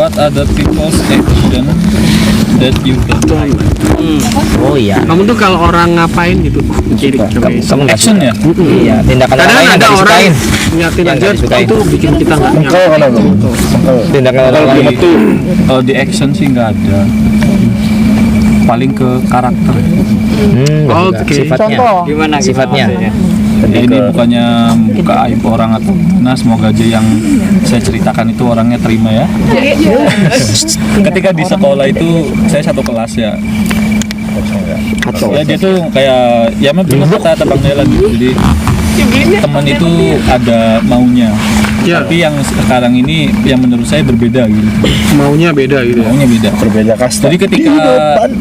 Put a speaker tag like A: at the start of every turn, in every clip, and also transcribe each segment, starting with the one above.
A: What other people's action that you can like?
B: Oh iya.
C: Kamu tuh kalau orang ngapain gitu, ciri
B: Kamu nggak
A: Action
B: suka.
A: ya?
B: Iya, tindakan orang
C: kadang
B: lain yang
C: ada
B: nggak
C: orang
B: disukain.
C: nyatin
B: Yang
C: aja
B: nggak disukain.
C: itu bikin kita nggak
D: Engkau kan aku.
B: Tindakan orang lain.
A: Kalau di action sih nggak ada. Paling ke karakter.
B: Nggak suka.
C: Oke.
B: Sifatnya.
E: Gimana
B: Sifatnya.
A: Ya, ini bukannya buka aib orang atau nah, semoga aja yang saya ceritakan itu orangnya terima ya. Ketika di sekolah itu saya satu kelas ya. Ya dia tuh kayak ya memang benar kata Bang Nelan gitu. Jadi teman itu ada maunya.
C: Ya.
A: Tapi yang sekarang ini yang menurut saya berbeda gitu.
C: Maunya beda gitu ya.
A: Maunya beda.
D: Berbeda kasta.
A: Jadi ketika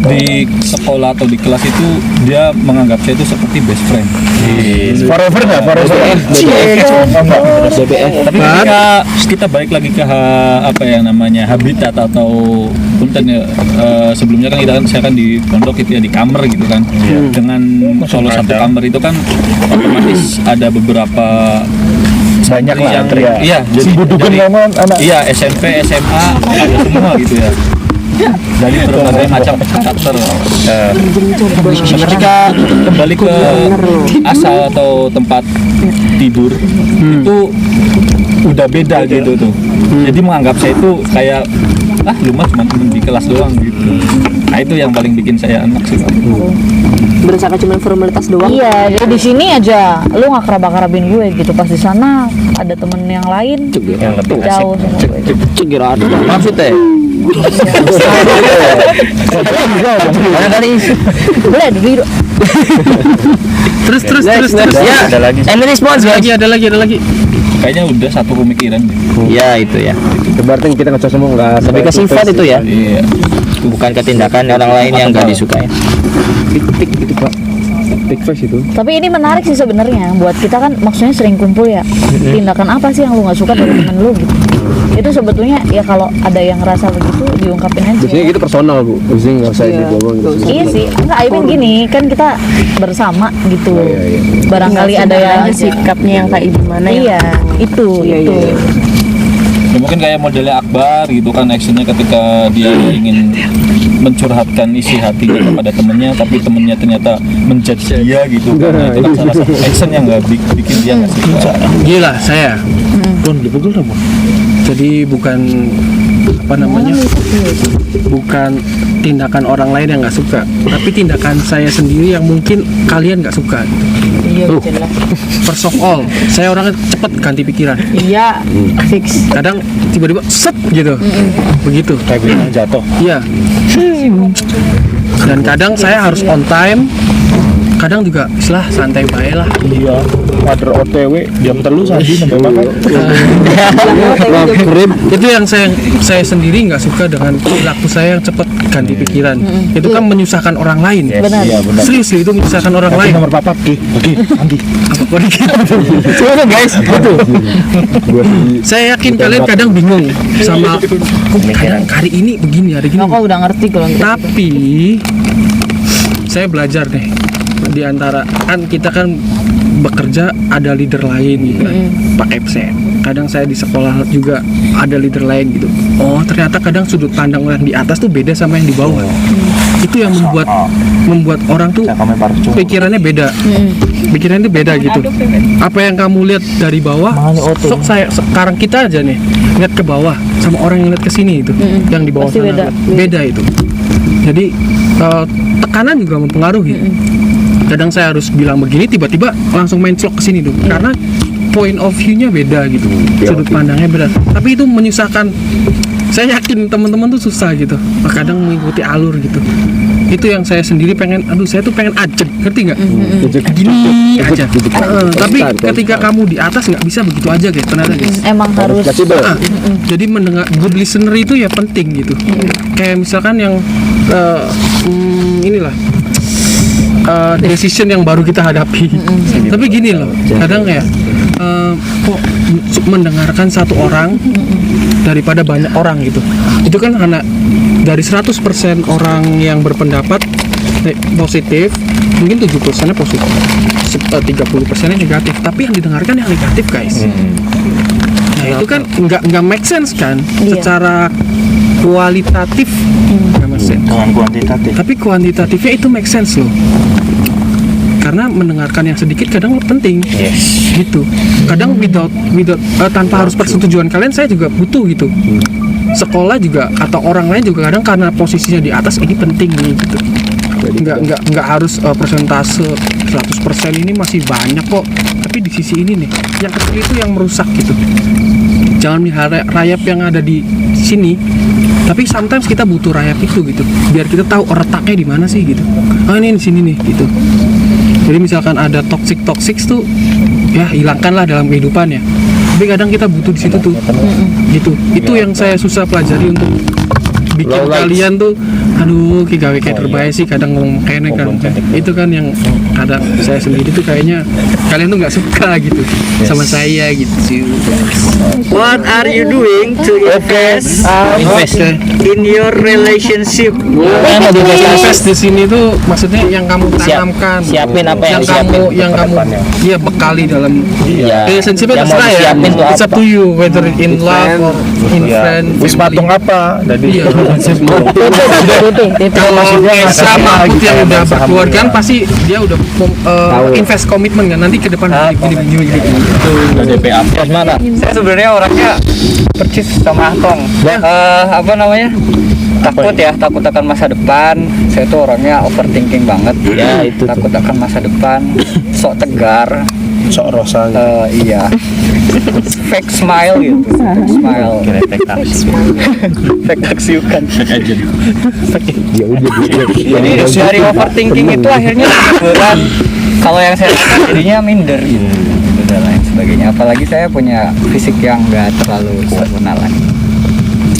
A: di sekolah atau di kelas itu dia menganggap saya itu seperti best friend.
D: Forever nggak? Forever.
A: Tapi ketika kita balik lagi ke apa yang namanya habitat atau punten ya, sebelumnya kan saya kan di pondok itu ya di kamar gitu kan. Dengan kalau satu kamar itu kan otomatis ada beberapa
D: Banyak lah
A: yang
D: antri ya.
A: iya
D: Si budukan
A: dari-
D: ngomong anak.
A: iya SMP SMA ada semua gitu ya dari berbagai macam karakter. Ketika kembali ke asal atau tempat tidur itu udah beda gitu tuh. Jadi menganggap saya itu kayak lu mah cuma temen di kelas doang gitu. Nah itu yang paling bikin saya enak sih.
F: Berdasarkan cuma formalitas doang.
G: Iya, jadi di sini aja lu nggak kerabin gue gitu. Pas di sana ada temen yang lain
B: Yang lebih asik.
G: jauh sama gue.
E: Cegira ada maksudnya.
B: Karena kali
G: Boleh dulu.
C: Terus.
B: ya.
D: Ada lagi.
B: And response guys.
C: Ada lagi.
A: Kayaknya udah satu pemikiran deh.
B: Ya itu ya.
D: Berarti kita ngecas semua nggak.
B: Lebih ke sifat itu ya.
A: Iya.
B: Bukan ke tindakan orang lain yang nggak disukai.
D: Tik gitu pak. Tik face itu.
G: Tapi ini menarik sih sebenarnya buat kita kan maksudnya sering kumpul ya. Tindakan apa sih yang lu nggak suka dari temen lu gitu. Itu sebetulnya ya kalau ada yang ngerasa begitu diungkapin aja.
D: Biasanya gitu personal bu. Biasanya nggak usah dibawa gitu.
G: Iya sih, enggak I mean gini, kan kita bersama gitu.
D: Iya.
G: Barangkali ada yang
F: sikapnya yang kayak gimana
G: iya, itu.
A: Ya, mungkin kayak modelnya Akbar gitu kan actionnya ketika dia ingin mencurhatkan isi hatinya kepada temennya tapi temennya ternyata menjudge dia gitu kan. Nah, itu kan salah satu action yang nggak bikin dia nggak suka.
C: Gila saya. Jadi bukan apa namanya? Bukan tindakan orang lain yang nggak suka, tapi tindakan saya sendiri yang mungkin kalian nggak suka.
G: Iya, jelas.
C: First of all, saya orangnya cepet ganti pikiran.
G: Iya, fix.
C: Kadang tiba-tiba set gitu, begitu.
D: Kayak bilang jatuh.
C: Iya. Dan kadang saya harus on time. Kadang juga istilah santai bae lah.
D: Iya. Kader OTW jam terlalu saji sampai makan.
C: Itu yang saya sendiri nggak suka dengan perilaku saya yang cepat ganti pikiran. Itu kan menyusahkan orang lain.
G: Benar.
D: Iya benar.
C: Serius itu menyusahkan orang
D: Tapi
C: lain.
D: nomor papa oke Andi.
C: Apa dikit?
D: Coba guys. Betul.
C: Saya yakin kalian kadang bingung sama kadang hari ini begini, hari ini.
G: Kok udah ngerti kalau gitu.
C: Tapi saya belajar deh di antara kan kita kan bekerja ada leader lain gitu kan, Pak absen. Kadang saya di sekolah juga ada leader lain gitu. Oh ternyata kadang sudut pandang orang di atas tuh beda sama yang di bawah. Itu yang membuat orang tuh pikirannya beda. Pikirannya beda gitu. Apa yang kamu lihat dari bawah, sok saya sekarang kita aja nih lihat ke bawah sama orang yang lihat ke sini itu, yang di bawah
G: Pasti
C: sana beda itu. Jadi tekanan juga mempengaruhi. Kadang saya harus bilang begini, tiba-tiba langsung main slok ke sini tuh, karena point of view-nya beda gitu, sudut pandangnya beda. Tapi itu menyusahkan. Saya yakin teman-teman tuh susah gitu, kadang mengikuti alur gitu. Itu yang saya sendiri pengen, saya tuh pengen ajak, ngerti nggak? Gini aja. Tapi ketika kamu di atas nggak bisa begitu aja guys, ternyata guys.
G: Emang harus
C: Jadi mendengar good listener itu ya penting gitu. Kayak misalkan yang inilah decision yang baru kita hadapi. Tapi gini loh, kadang ya kok mendengarkan satu orang daripada banyak orang gitu. Itu kan karena dari 100% orang yang berpendapat positif, mungkin 7%-nya positif, 30%-nya negatif. Tapi yang didengarkan yang negatif guys. Nah Nah, itu kan nggak make sense kan,
G: Iya.
C: secara kualitatif nggak make sense.
D: Dengan kuantitatif.
C: Tapi kuantitatifnya itu make sense loh. Karena mendengarkan yang sedikit kadang penting, gitu. Kadang tanpa harus persetujuan kalian, saya juga butuh gitu. Sekolah juga atau orang lain juga kadang karena posisinya di atas ini penting nih gitu. Nggak harus persentase 100% ini masih banyak kok. Tapi di sisi ini nih, yang kecil itu yang merusak gitu. Jangan rayap yang ada di sini, tapi sometimes kita butuh rayap itu gitu, biar kita tahu retaknya di mana sih gitu. Oh ini di sini nih gitu. Jadi misalkan ada toxic tuh, ya hilangkanlah dalam kehidupan ya. Tapi kadang kita butuh di situ tuh, gitu. Itu yang saya susah pelajari untuk bikin kalian tuh, aduh kayak terbaik sih kadang ngomong kayaknya kan. Itu kan yang kadang saya sendiri tuh kayaknya kalian tuh nggak suka gitu sama saya gitu sih.
E: What are you doing to invest in your relationship?
C: Invest di sini tuh maksudnya yang kamu tanamkan,
B: siapin apa yang disiapin
C: yang kamu ya bekali dalam relationship itu
B: Yang mau
C: terserah ya.
B: disiapin tuh
C: It's up to you whether in love or in friend.
D: Wis patung apa? Jadi
C: Iya. Kalau sama aku yang udah berkeluarga kan pasti dia udah invest komitmen kan nanti ke depan gini.
A: Udah DPA.
B: Mana?
E: Saya sebenarnya orangnya percis sama Atong. Apa namanya? Takut akan masa depan. Saya tuh orangnya overthinking banget.
B: Ya, itu tuh.
E: Takut akan masa depan. Sok tegar.
D: sok rosa.
E: Iya. Fake smile gitu. Fake smile. Fake taksi bukan.
A: Fake agent.
D: Ya udah
E: Jadi dari overthinking itu akhirnya beneran kalau yang saya lakukan jadinya minder gitu dan lain sebagainya. Apalagi saya punya fisik yang nggak terlalu sempurna lagi.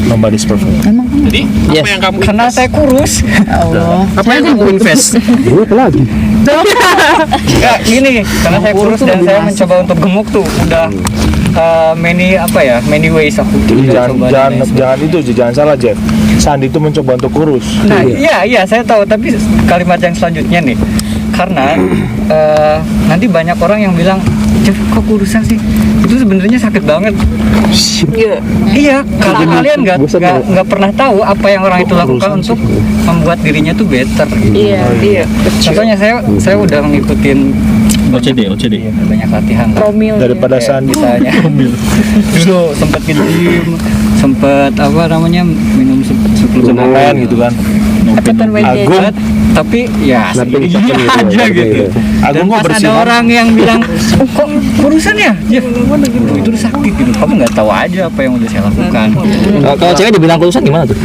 D: Nobody's perfect.
C: Jadi apa yang kamu
E: Karena saya kurus.
C: apa yang kamu invest?
D: Gue apa lagi?
E: Enggak gini, karena saya kurus dan saya mencoba untuk gemuk tuh udah many ways aku
D: Jangan
E: coba
D: jangan
E: dan lain
D: jangan itu jangan salah Jeff. Sandi itu mencoba untuk kurus.
E: Nah, iya saya tahu, tapi kalimat yang selanjutnya nih, karena nanti banyak orang yang bilang, "Jeff, kok kurusan sih?" Itu sebenarnya sakit banget. Iya, kalau kalian nggak pernah tahu apa yang orang itu lakukan untuk membuat dirinya tuh better. Iya. Contohnya saya udah ngikutin
A: OCD.
E: banyak latihan lah.
F: Promil
D: Daripada
F: ya.
D: Sandi.
E: Misalnya dulu sempat ke gym, sempat minum suplemen
D: gitu kan.
F: Ketan wedek.
D: Agung.
E: tapi ya segini aja gitu. Dan
D: Agung kok
E: pas ada
D: bersih.
E: orang yang bilang, kok kurusan ya? Jeff, itu udah sakit gitu. Kamu nggak tahu aja apa yang udah saya lakukan.
B: Kalau cewek dibilang kurusan gimana tuh?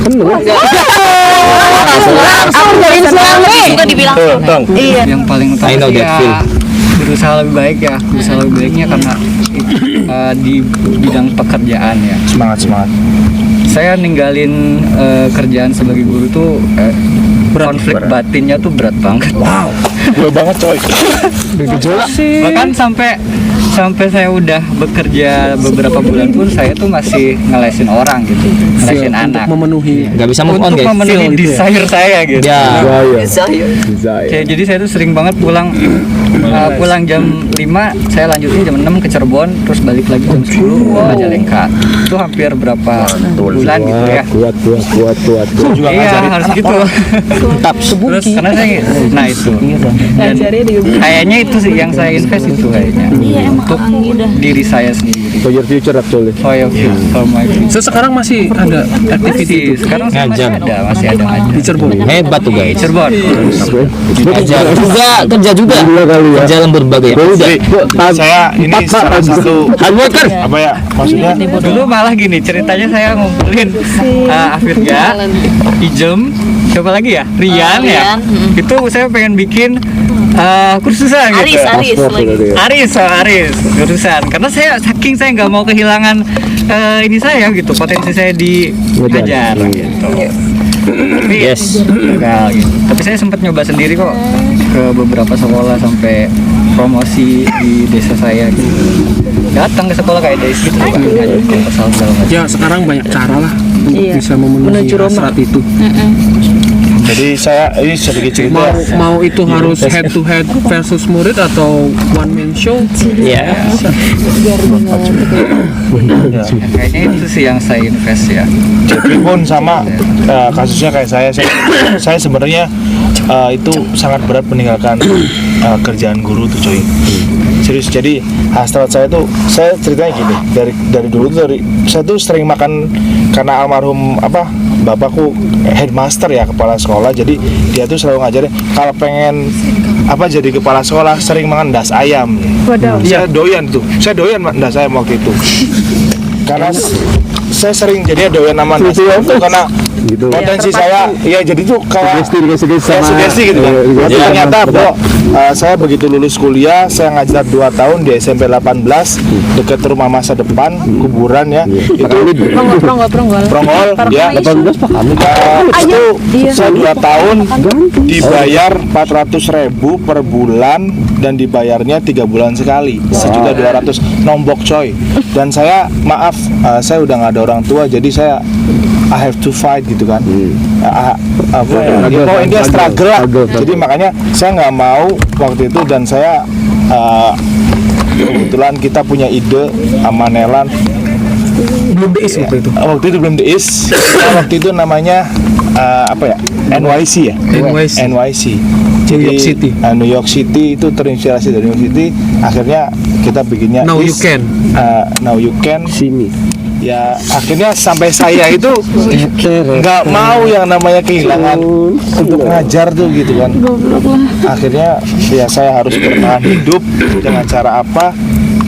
G: Aku dari suami juga dibilang
F: Iya.
E: Yang paling utama
B: I know
E: sih
B: that feel.
E: berusaha lebih baik ya. Berusaha lebih baiknya karena di bidang pekerjaan ya.
D: Semangat.
E: Saya ninggalin kerjaan sebagai guru tuh konflik batinnya tuh berat banget.
D: Wow. Gue banget coy.
E: Bahkan sampai saya udah bekerja beberapa bulan pun saya tuh masih ngelesin orang gitu, ngelesin anak
C: Memenuhi
B: Gak bisa move on
E: untuk
B: guys.
E: memenuhi desire saya gitu.
B: Ya.
E: Jadi saya tuh sering banget pulang jam 5, saya lanjutin jam 6 ke Cirebon, terus balik lagi jam 10 ke Majalengka. Itu hampir berapa bulan gitu ya.
D: Kuat.
E: Iya, harus gitu. Terus karena saya itu. Dan kayaknya itu sih yang saya invest itu kayaknya. Untuk diri saya sendiri.
D: For your future actually.
E: Oh ya, for my future.
C: So, sekarang masih ada activity itu
E: Sekarang saya
B: Ngajar.
E: masih ada ngajar.
C: di Cirebon.
B: Hebat tuh guys.
E: Cirebon.
B: Kerja juga. Kerja lembur berbagai.
D: Saya ini salah satu
B: Hard worker.
D: apa ya maksudnya
E: Dulu malah gini ceritanya, saya ngumpulin Afirga, Ijem, siapa lagi ya? Rian ya. Itu saya pengen bikin kursusan gitu. Aris kursusan. Karena saya nggak mau kehilangan ini saya gitu, potensi saya di ngajar gitu. Tapi
B: Yes.
E: gagal gitu. Tapi saya sempat nyoba sendiri kok ke beberapa sekolah sampai promosi di desa saya gitu. Datang ke sekolah kayak Dais gitu kan, ngajarin proposal segala macam.
C: Ya sekarang banyak cara lah untuk
F: Iya.
C: bisa memenuhi
F: Menuju Roma.
C: hasrat itu.
D: Jadi saya ini sedikit cerita.
C: Mau itu harus head to head versus murid atau one man show?
B: Ya.
E: Kayaknya itu sih yang saya invest ya.
D: Jadi pun sama kasusnya kayak saya sebenarnya itu sangat berat meninggalkan kerjaan guru tuh coy. Serius, jadi hasrat saya tuh, saya ceritanya gini, dari dulu tuh saya tuh sering makan karena almarhum bapakku headmaster ya, kepala sekolah, jadi dia tuh selalu ngajarin kalau pengen jadi kepala sekolah sering makan das ayam. Saya doyan das ayam waktu itu karena saya sering jadi doyan nama das ayam tuh karena potensi saya ya, jadi tuh kayak sugesti gitu kan. Tapi ternyata bro, saya begitu lulus kuliah saya ngajar 2 tahun di SMP 18 dekat rumah masa depan kuburan ya. Itu Pronggol ya. 18 Pak kami. Itu saya 2 tahun dibayar 400.000 per bulan dan dibayarnya 3 bulan sekali, 1.200.000 nombok coy. Dan saya maaf, saya udah nggak ada orang tua, jadi saya I have to fight gitu kan. Dia struggle lah. Jadi makanya saya nggak mau waktu itu, dan saya kebetulan kita punya ide sama Nelan.
C: Belum DIS waktu itu.
D: Waktu itu belum DIS. Waktu itu namanya NYC ya. NYC. Jadi,
C: New York City.
D: New York City itu terinspirasi dari New York City. Akhirnya kita bikinnya
C: Now
D: DIS.
C: You Can.
D: Now You Can. Sini. Ya akhirnya sampai saya itu nggak mau yang namanya kehilangan untuk ngajar tuh gitu kan. Akhirnya ya saya harus bertahan hidup dengan cara apa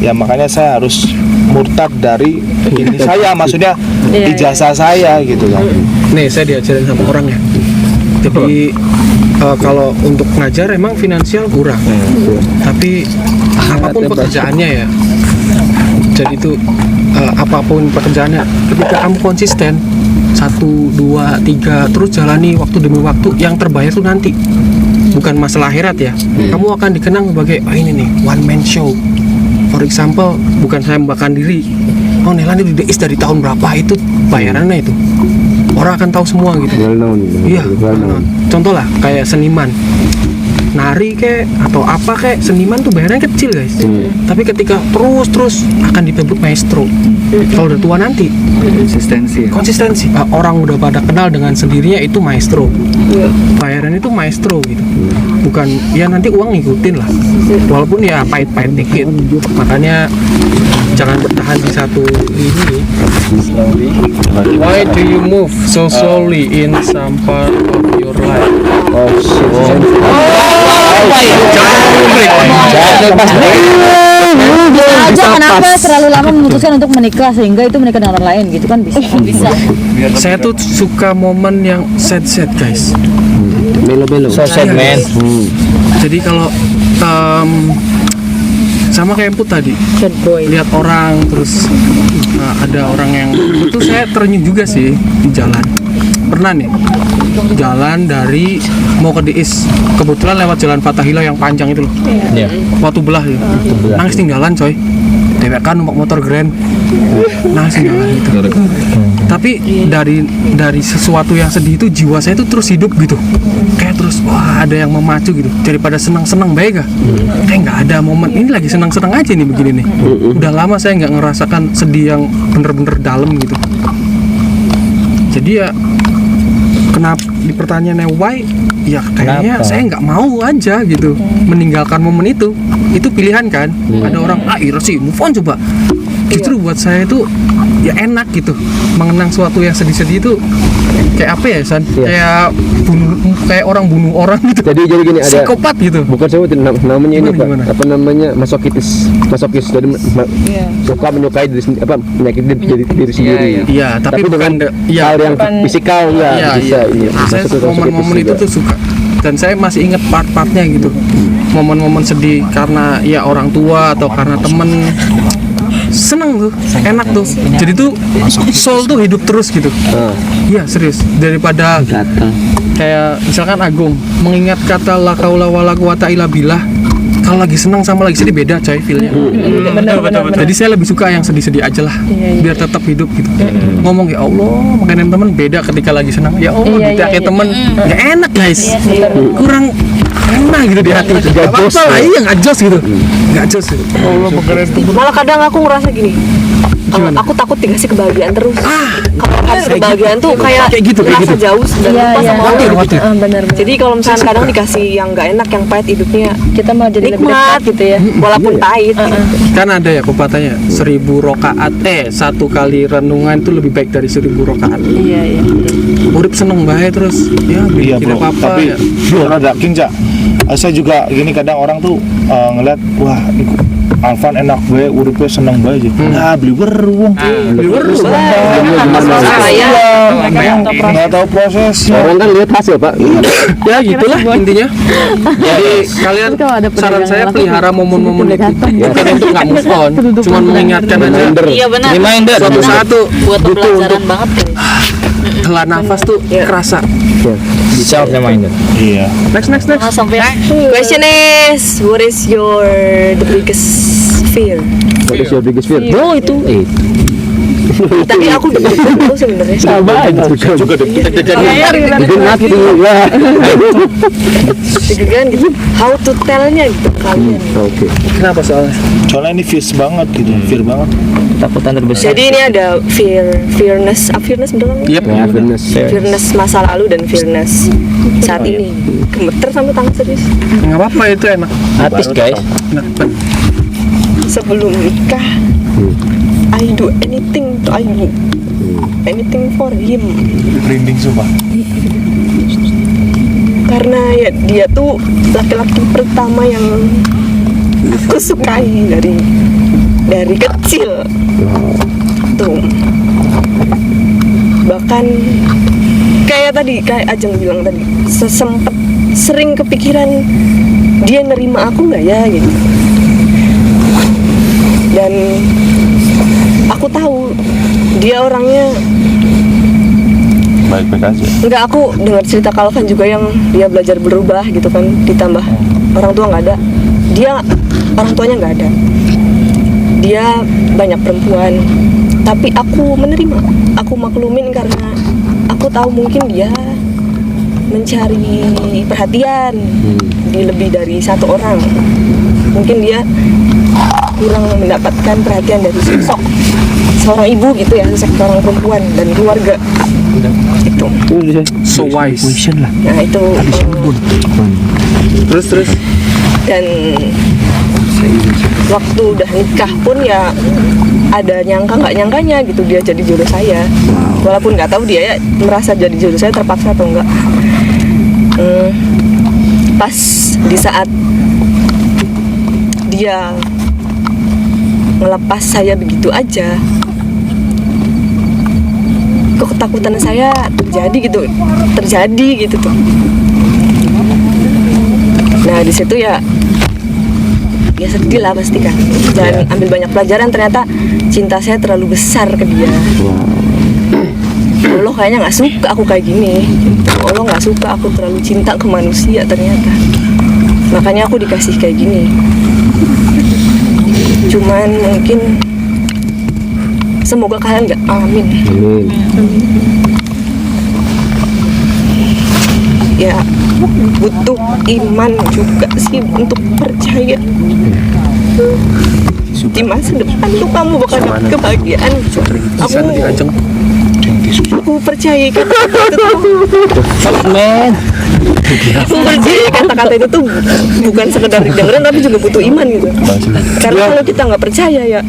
D: ya, makanya saya harus murtad dari ini saya, maksudnya ijazah saya gitu kan.
C: Nih saya diajarin sama orang ya. Jadi kalau untuk ngajar emang finansial kurang, tapi apapun pekerjaannya ya. Jadi itu apapun pekerjaannya, ketika kamu konsisten 1, 2, 3 terus jalani waktu demi waktu, yang terbayar tuh nanti bukan masalah akhirat ya. Kamu akan dikenang sebagai ini nih one man show. For example, bukan saya membanggakan diri, Nelan itu DIS dari tahun berapa, itu bayarannya itu orang akan tahu semua gitu. Iya. Contoh lah kayak seniman nari atau apa seniman tuh bayarannya kecil guys. Tapi ketika terus akan disebut maestro. Kalau udah tua nanti konsistensi. Orang udah pada kenal dengan sendirinya itu maestro. Bayaran itu maestro gitu. Bukan ya nanti uang ngikutin lah. Walaupun ya pahit-pahit dikit. Makanya jangan bertahan di satu ini. Why do you move so slowly in some part of your life?
G: Bisa aja kenapa terlalu lama memutuskan untuk menikah sehingga itu menikah dengan orang lain gitu kan, bisa.
C: Saya tuh suka momen yang sad guys.
B: So sad man.
C: Jadi kalau sama kayak Put tadi, lihat orang terus ada orang yang itu, saya terenyuh juga sih di jalan. Pernah nih jalan dari mau ke DIS, kebetulan lewat jalan Fathahillah yang panjang itu loh. Waktu belah ya. Nangis tinggalan coy. Dewek kan numpak motor Grand. Nangis tinggalan gitu. Tapi dari sesuatu yang sedih itu jiwa saya itu terus hidup gitu. Kayak terus wah ada yang memacu gitu. Daripada senang-senang baik kayak nggak ada momen ini, lagi senang-senang aja nih begini nih. Udah lama saya nggak ngerasakan sedih yang bener-bener dalam gitu. Jadi ya kenapa di pertanyaannya why? Ya kayaknya saya nggak mau aja gitu meninggalkan momen itu pilihan kan. Ada orang ira sih move on coba. Justru buat saya itu ya enak gitu mengenang suatu yang sedih-sedih itu kayak apa ya San? Kayak orang bunuh orang gitu.
H: Jadi gini ada
C: psikopat gitu.
H: Bukan sebutin namanya ini
C: Gimana?
H: Apa namanya masokis. Jadi suka menyukai menyakiti diri sendiri.
C: Iya, tapi
H: dengan hal yang fisikal bisa ini.
C: Saya momen-momen itu tuh suka, dan saya masih ingat part-partnya gitu. Momen-momen sedih karena ya orang tua atau karena temen, seneng tuh, enak tuh. Jadi tuh soul tuh hidup terus gitu. Iya serius, daripada kayak misalkan Agung mengingat kata la haula wala quwata illa billah. kalau lagi senang sama lagi sedih beda coy feelnya.
F: Benar.
C: Jadi saya lebih suka yang sedih-sedih aja lah, biar tetap hidup gitu. Ngomong ya Allah, makanin temen beda ketika lagi senang. Ya Allah, ditake temen nggak enak guys, kurang enak gitu di hati. Gak apa-apa lah, iya nggak jos gitu, nggak jos.
F: Malah kadang aku ngerasa gini, aku takut dikasih kebahagiaan terus. Kalau kasih kebahagiaan tuh kayak
C: gitu,
F: ngerasa jauh dan lupa sama orang.
G: Benar.
F: Jadi kalau misalnya kadang dikasih yang nggak enak, yang pahit hidupnya,
G: Kita malah jadi lebih
F: nikmat
G: dekat gitu ya.
F: walaupun pahit.
C: Kan ada ya pepatahnya 1000 rakaat 1 kali renungan itu lebih baik dari 1000 rakaat.
G: Iya.
C: Urip seneng bae terus ya
D: Iya
C: tidak
D: bro,
C: apa-apa
D: tapi
C: ya.
D: rada kinca. Saya juga gini kadang orang tuh ngeliat, wah iku Alvan enak gue, uripnya seneng bae aja. Nah beli beruang,
C: Beli werus.
D: nggak tahu prosesnya.
H: Orang kan lihat hasil pak.
C: Ya gitulah intinya. Jadi kalian
G: Kalau ada
C: saran
G: pedagang
C: saya
G: laku,
C: pelihara momen-momen itu. Bukan untuk nggak move on, cuma mengingatkan aja.
G: Iya benar.
B: Reminder.
C: Suatu saat tuh
G: Buat
C: butuh
G: pembelajaran
C: untuk
G: banget kan.
C: hela nafas tuh kerasa.
B: Self reminder.
D: Iya.
C: Next.
G: Sampai
F: Question is, what is your the biggest fear?
H: What is your biggest fear?
F: Bro itu. Tadi aku deg-degan tuh sebenarnya.
H: Sama aja.
D: Juga deh.
H: Bikin mati ya.
F: Deg-degan gitu. How to tell-nya gitu kalian.
H: Oke.
C: Kenapa soalnya?
D: Soalnya ini fierce banget gitu, fear banget.
B: Takutan terbesar.
F: Jadi ini ada fearness bener kan?
C: Yep.
H: Ya, goodness.
F: Fearness masa lalu dan fearness saat ini. Gemeter sampai tangan serius.
C: Nggak apa-apa itu enak.
B: Artis guys.
C: Enak.
F: Sebelum nikah, I do anything for him.
D: Merinding sumpah.
F: Karena ya dia tuh laki-laki pertama yang aku sukai dari kecil. Tuh. Bahkan kayak Ajeng bilang tadi, sempet sering kepikiran dia nerima aku nggak ya gitu. Dan aku tahu dia orangnya
D: Baik-baik aja.
F: enggak. Aku dengar cerita Kalvan juga yang dia belajar berubah gitu kan, ditambah orang tua nggak ada, dia orang tuanya nggak ada, dia banyak perempuan, tapi aku menerima, aku maklumin karena aku tahu mungkin dia mencari perhatian di lebih dari satu orang. Mungkin dia kurang mendapatkan perhatian dari sosok seorang ibu gitu ya, sosok seorang perempuan dan keluarga itu.
C: So wise.
F: Nah itu
C: Terus.
F: dan waktu udah nikah pun ya ada nyangka nggak nyangkanya gitu dia jadi jodoh saya, walaupun nggak tahu dia ya merasa jadi jodoh saya terpaksa atau enggak. Pas di saat dia ngelepas saya begitu aja, kok ketakutan saya terjadi gitu tuh. Nah di situ ya sedih lah pasti kan, dan ambil banyak pelajaran. Ternyata cinta saya terlalu besar ke dia. Allah kayaknya nggak suka aku kayak gini. Allah nggak suka aku terlalu cinta ke manusia ternyata. Makanya aku dikasih kayak gini. Cuman mungkin semoga kalian nggak alamin. Ya butuh iman juga sih untuk percaya di masa depan tuh kamu bakal dapat kebahagiaan. Aku percaya kata-kata itu aku percaya kata-kata itu tuh bukan sekedar didengerin tapi juga butuh iman gitu. Karena kalau kita nggak percaya ya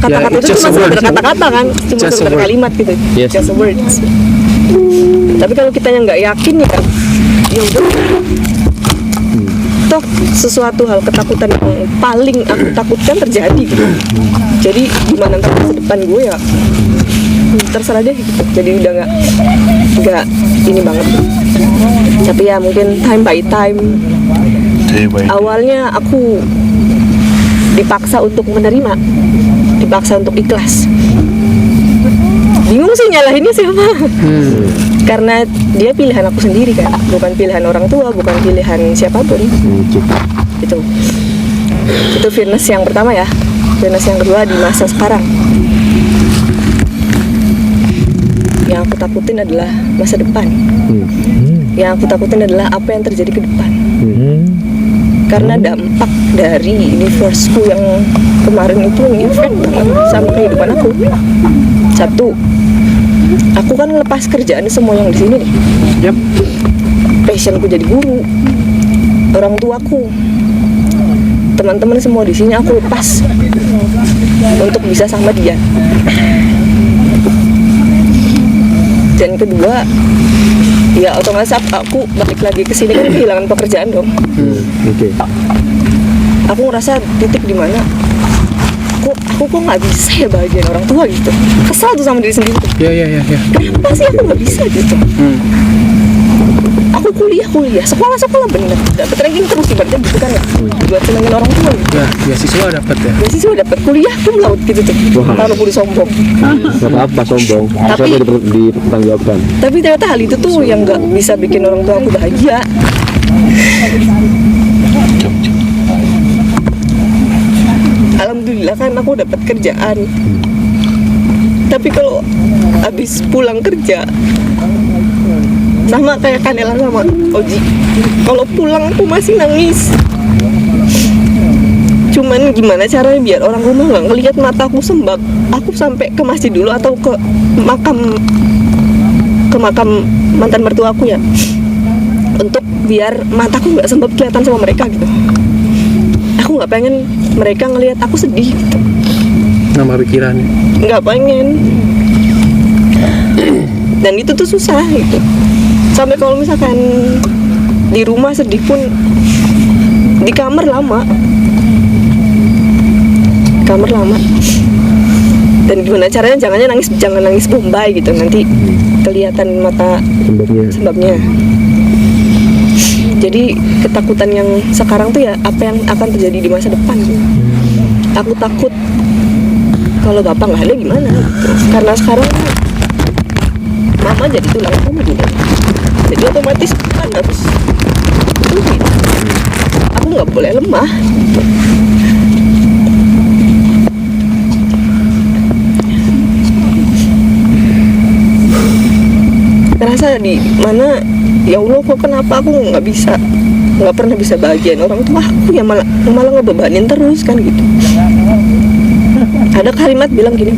F: kata-kata itu cuma sekedar kata-kata kan, cuma sekedar kalimat gitu, just words. Tapi kalau kita yang nggak yakin ya kan, ya udah. Toh sesuatu hal ketakutan yang paling aku takutkan terjadi gitu. Jadi gimana ntar masa depan gue ya terserah deh gitu. Jadi udah nggak ini banget. Tapi ya mungkin time by time. Awalnya aku dipaksa untuk menerima, dipaksa untuk ikhlas. Bingung sih nyalahinnya siapa. Karena dia pilihan aku sendiri kan, bukan pilihan orang tua, bukan pilihan siapapun. Gitu. Itu fearness yang pertama ya. Fearness yang kedua di masa sekarang. Yang aku takutin adalah masa depan. Yang aku takutin adalah apa yang terjadi ke depan. Karena dampak dari universeku yang kemarin itu ngefek banget sama kehidupan aku. Satu, aku kan lepas kerjaan semua yang di sini nih.
C: Yap.
F: Passionku jadi guru, orang tuaku, teman-teman semua di sini aku lepas untuk bisa sama dia. Dan kedua, ya otomatis aku balik lagi ke sini kan kehilangan pekerjaan dong.
H: Oke.
F: Aku ngerasa titik di mana aku kok nggak bisa ya bahagian orang tua gitu. Kesal tuh sama diri sendiri tuh.
C: Ya.
F: Kenapa sih aku nggak bisa gitu? Aku kuliah, sekolah bener, dapat ranking terus ibaratnya gitu kan ya, buat senengin orang tua gitu.
C: Ya, beasiswa dapat ya.
F: Beasiswa dapat, kuliah pun laut gitu tuh. Kalau boleh sombong.
H: Gak apa-apa sombong.
F: Tapi-
H: Harusnya dipertanggungjawabkan.
F: Tapi ternyata hal itu tuh yang nggak bisa bikin orang tua aku bahagia. Alhamdulillah kan aku dapat kerjaan. Tapi kalau habis pulang kerja sama kayak Kanela sama Oji, kalau pulang aku masih nangis. Cuman gimana caranya biar orang rumah nggak ngelihat mataku sembab. Aku sampai ke masjid dulu atau ke makam mantan mertuaku ya, untuk biar mataku nggak sembab kelihatan sama mereka gitu. Aku nggak pengen mereka ngelihat aku sedih gitu.
C: Nama pikirannya.
F: Nggak pengen. Dan itu tuh susah gitu. Sampai kalau misalkan di rumah sedih pun di kamar lama. Dan gimana caranya jangan nangis bombay gitu, nanti kelihatan mata sebabnya. Jadi ketakutan yang sekarang tuh ya apa yang akan terjadi di masa depan. Aku takut kalau bapak nggak ada gimana gitu. Karena sekarang mama jadi tulang punggung, jadi otomatis kan harus tuh, aku nggak boleh lemah. Ngerasa di mana ya Allah, kok kenapa aku nggak pernah bisa bahagian orang tua aku ya, malah ngebebanin terus kan gitu. Ada kalimat bilang gini,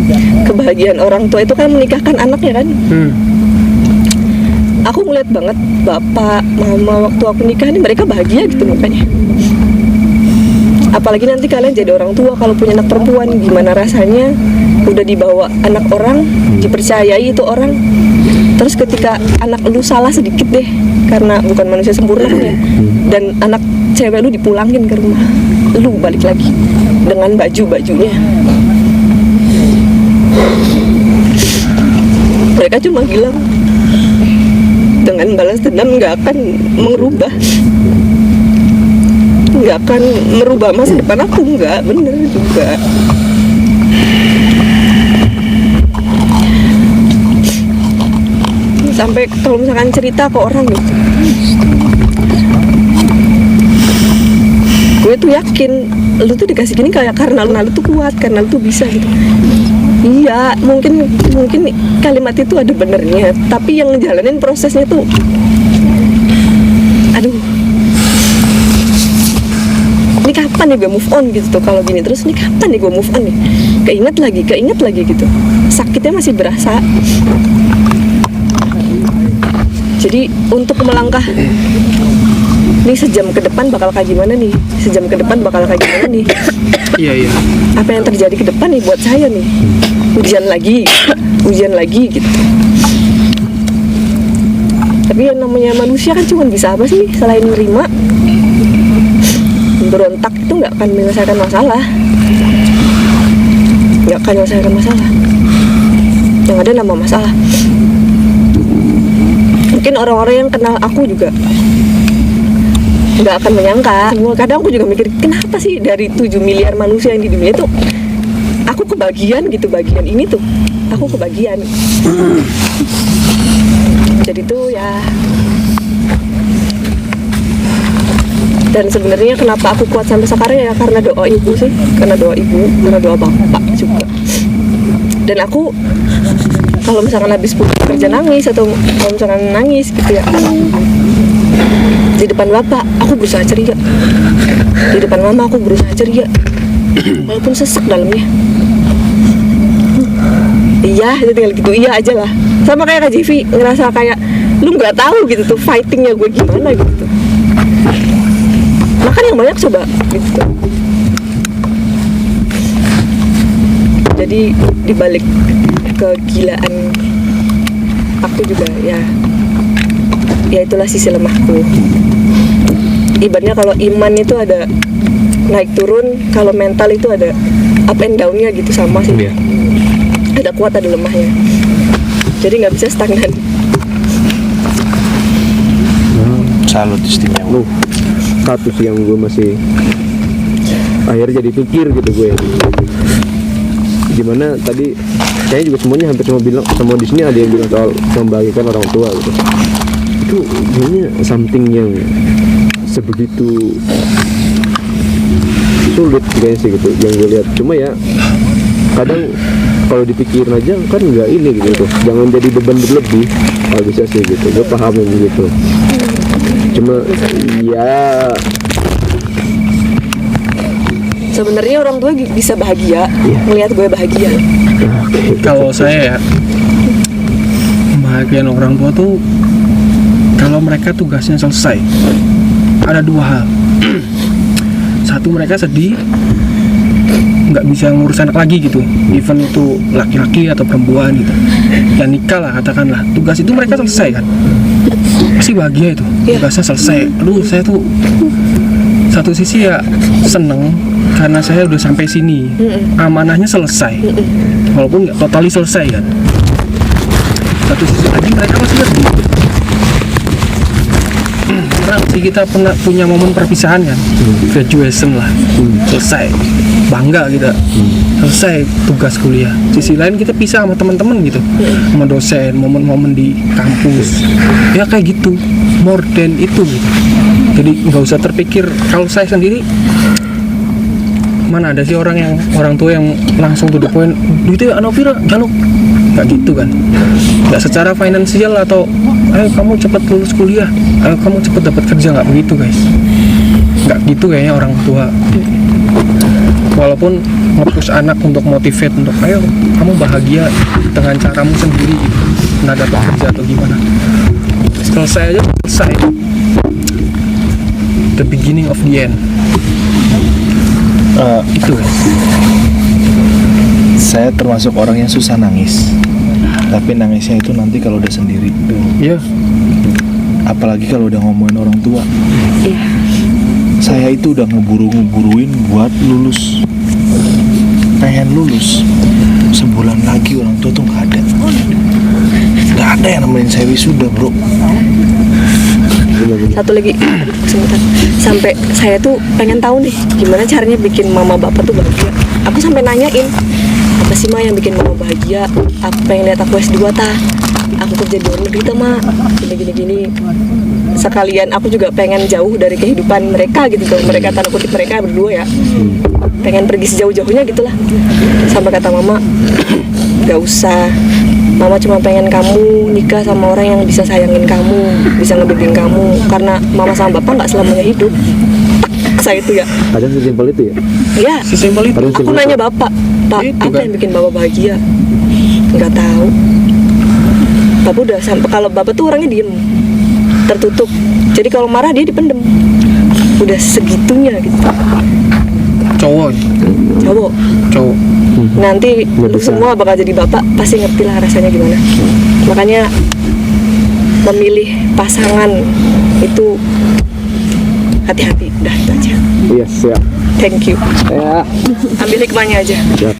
F: kebahagiaan orang tua itu kan menikahkan anaknya kan. Aku ngeliat banget bapak mama waktu aku nikah ini mereka bahagia gitu mukanya. Apalagi nanti kalian jadi orang tua kalau punya anak perempuan, gimana rasanya udah dibawa anak orang, dipercayai itu orang, terus ketika anak lu salah sedikit deh karena bukan manusia sempurna ya, dan anak cewek lu dipulangin ke rumah, lu balik lagi dengan baju-bajunya. Mereka cuma bilang dengan balas dendam nggak akan merubah masa depan aku. Nggak bener juga. Sampai kalau misalkan cerita ke orang gitu, gue tuh yakin lu tuh dikasih gini kayak karena lu tuh kuat, karena lu tuh bisa gitu. Iya, mungkin kalimat itu ada benernya, tapi yang ngejalanin prosesnya tuh, aduh, ini kapan nih gue move on gitu tuh kalau gini terus, nih kapan nih gue move on nih, keinget lagi gitu, sakitnya masih berasa. Jadi untuk melangkah nih sejam ke depan bakal kayak gimana nih,
C: Iya.
F: apa yang terjadi ke depan nih buat saya nih, ujian lagi gitu. Tapi yang namanya manusia kan cuma bisa apa sih selain nerima. Berontak itu nggak akan menyelesaikan masalah, yang ada nambah masalah. Mungkin orang-orang yang kenal aku juga nggak akan menyangka. Kadang aku juga mikir, kenapa sih dari 7 miliar manusia yang di dunia itu aku kebagian gitu, bagian ini tuh aku kebagian. Jadi tuh ya Dan sebenarnya kenapa aku kuat sampai sekarang ya karena doa ibu sih, karena doa ibu, karena doa bapak juga. Dan aku kalau misalkan habis pulang kerja nangis atau kalau misalkan nangis gitu ya, di depan bapak aku berusaha ceria, di depan mama aku berusaha ceria, walaupun sesek dalamnya. Iya, itu tinggal gitu, iya aja lah. Sama kayak Kak Jivi, ngerasa kayak lu nggak tahu gitu tuh fightingnya gue gimana gitu. Makan yang banyak coba gitu. Jadi dibalik kegilaan aku juga ya itulah sisi lemahku. Ibaratnya kalau iman itu ada naik turun, kalau mental itu ada up and down-nya gitu sama sih.
H: Iya.
F: Ada kuat ada lemahnya. Jadi nggak bisa stagnan.
D: Salut istimewa.
H: Satu sih yang gue masih akhirnya jadi pikir gitu gue. Gimana tadi kayaknya juga semuanya hampir semua di sini ada yang bilang soal membahagiakan orang tua gitu. Itu kayaknya something yang sebegitu sulit kayaknya sih gitu yang gue lihat. Cuma ya kadang kalau dipikirin aja kan nggak ini gitu, jangan jadi beban berlebih kalau bisa sih gitu. Gue paham gitu. Cuma ya
F: Sebenarnya orang tua bisa bahagia melihat gue bahagia.
C: Kalau saya ya, bahagian orang tua tuh kalau mereka tugasnya selesai, ada dua hal. Satu, mereka sedih nggak bisa ngurus anak lagi gitu, even itu laki-laki atau perempuan gitu, ya nikah lah katakanlah, tugas itu mereka selesai kan, pasti bahagia itu, tugasnya selesai. Aduh, saya tuh satu sisi ya seneng karena saya udah sampai sini, amanahnya selesai, walaupun nggak totally selesai kan. Satu sisi lagi mereka masih sedih. Pernah sih kita pernah punya momen perpisahan kan, graduation lah, selesai, bangga kita, selesai tugas kuliah. Sisi lain kita pisah sama teman-teman gitu, sama dosen, momen-momen di kampus, ya kayak gitu, more than itu gitu. Jadi nggak usah terpikir. Kalau saya sendiri, mana ada sih orang tua yang langsung to the point, duitnya Anovira jaluk, nggak gitu kan. Nggak secara finansial atau ayo kamu cepat lulus kuliah, ayo kamu cepat dapat kerja, nggak begitu guys. Nggak gitu kayaknya orang tua. Walaupun nge-push anak untuk motivate untuk ayo kamu bahagia dengan caramu sendiri gitu, nggak dapat kerja atau gimana. Selesai aja, selesai. The beginning of the end. Itu guys.
D: Saya termasuk orang yang susah nangis, tapi nangisnya itu nanti kalau udah sendiri.
C: Iya.
D: Apalagi kalau udah ngomongin orang tua. Saya itu udah ngeburu-ngeburuin buat lulus, pengen lulus. Sebulan lagi orang tua tuh nggak ada yang nemenin saya wisuda, bro.
F: Satu lagi, sebentar. Sampai saya tuh pengen tahu nih gimana caranya bikin mama bapak tuh bahagia. Aku sampai nanyain, apa sih Ma yang bikin mama bahagia? Aku pengen lihat aku S2 aku kerja di luar negeri Ma, gini. Sekalian aku juga pengen jauh dari kehidupan mereka gitu tuh. Mereka tanda kutip mereka berdua ya, pengen pergi sejauh-jauhnya gitulah. Sampai kata mama, gak usah, mama cuma pengen kamu nikah sama orang yang bisa sayangin kamu, bisa ngebimbing kamu, karena mama sama bapak gak selamanya hidup. Saya itu ya,
H: ada sesimpel itu ya.
F: iya,
C: Sesimpel itu.
F: aku nanya bapak, Pak,
C: Itu
F: apa
C: kan.
F: yang bikin bapak bahagia? Nggak tahu. Bapak udah sampai, kalau bapak tuh orangnya diem, tertutup. Jadi kalau marah dia dipendem. Udah segitunya gitu.
C: Cowok.
F: Nanti lu
H: bisa.
F: semua bakal jadi bapak, pasti ngerti lah rasanya gimana. Makanya memilih pasangan itu hati-hati, udah itu aja.
H: Iya, siap.
F: Thank you.
H: Ya.
F: Ambil hikmahnya aja.